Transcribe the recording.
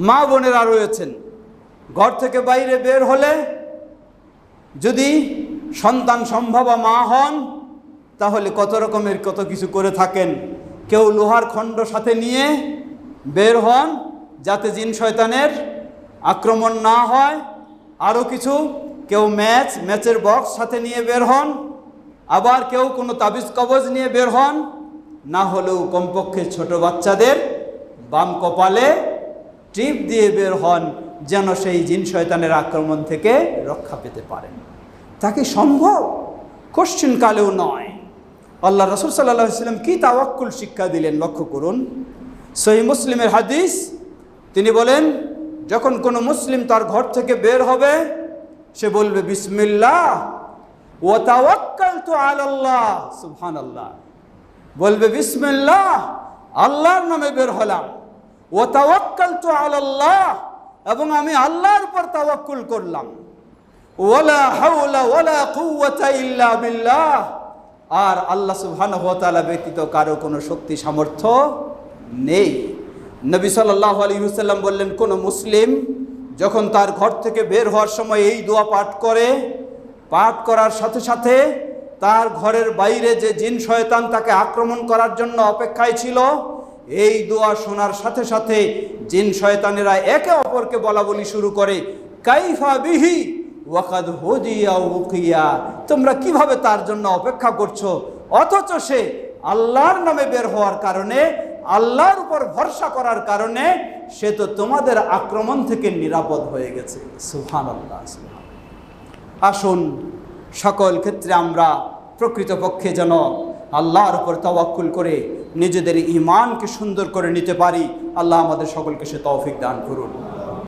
মা বোনেরা রয়েছেন, ঘর থেকে বাইরে বের হলে যদি সন্তান সম্ভবা মা হন তাহলে কত রকমের কত কিছু করে থাকেন। কেউ লোহার খণ্ড সাথে নিয়ে বের হন যাতে জিন শয়তানের আক্রমণ না হয়, আরও কিছু, কেউ ম্যাচের বক্স সাথে নিয়ে বের হন, আবার কেউ কোনো তাবিজ কবজ নিয়ে বের হন, না হলেও কমপক্ষে ছোট বাচ্চাদের বাম কপালে টিপ দিয়ে বের হন যেন সেই জিন শয়তানের আক্রমণ থেকে রক্ষা পেতে পারেন। তাকে সম্ভব? কোশ্চিন কালেও নয়। আল্লাহ রাসূল সাল্লাল্লাহু আলাইহি ওয়াসাল্লাম কি তাওয়াক্কুল শিক্ষা দিলেন লক্ষ্য করুন। সহিহ মুসলিমের হাদিস, তিনি বলেন যখন কোনো মুসলিম তার ঘর থেকে বের হবে সে বলবে বিসমিল্লাহ ওয়া তাওয়াক্কালতু আলাল্লাহ, সুবহানাল্লাহ, বলবে বিসমিল্লাহ, আল্লাহর নামে বের হলাম, ওয়া তাওয়াক্কালতু আলাল্লাহ, এবং আমি আল্লাহর উপর তাওয়াক্কুল করলাম, ওয়ালা হাওলা ওয়ালা কুওয়াতা ইল্লা বিল্লাহ, আর আল্লাহ সুবহানাহু ওয়া তাআলা ব্যতীত কারো কোনো শক্তি সামর্থ্য নেই। নবী সাল্লাল্লাহু আলাইহি ওয়াসাল্লাম বললেন কোনো মুসলিম যখন তার ঘর থেকে বের হওয়ার সময় এই দোয়া পাঠ করার সাথে সাথে তার ঘরের বাইরে যে জিন শয়তান তাকে আক্রমণ করার জন্য অপেক্ষায় ছিল, এই দোয়া শোনার সাথে সাথে জিন শয়তানেরা একে অপরকে বলা বলি শুরু করে, কাইফা বিহি ওয়াকাদ হুদিয়া উকিয়া, তোমরা কিভাবে তার জন্য অপেক্ষা করছো, অথচ সে আল্লাহর নামে বের হওয়ার কারণে, আল্লাহর উপর ভরসা করার কারণে সে তো তোমাদের আক্রমণ থেকে নিরাপদ হয়ে গেছে। সুবহানাল্লাহ। আসুন সকল ক্ষেত্রে আমরা প্রকৃতপক্ষে যেন আল্লাহর উপর তাওয়াক্কুল করে নিজেদের ঈমানকে সুন্দর করে নিতে পারি। আল্লাহ আমাদের সকলকে সে তৌফিক দান করুন।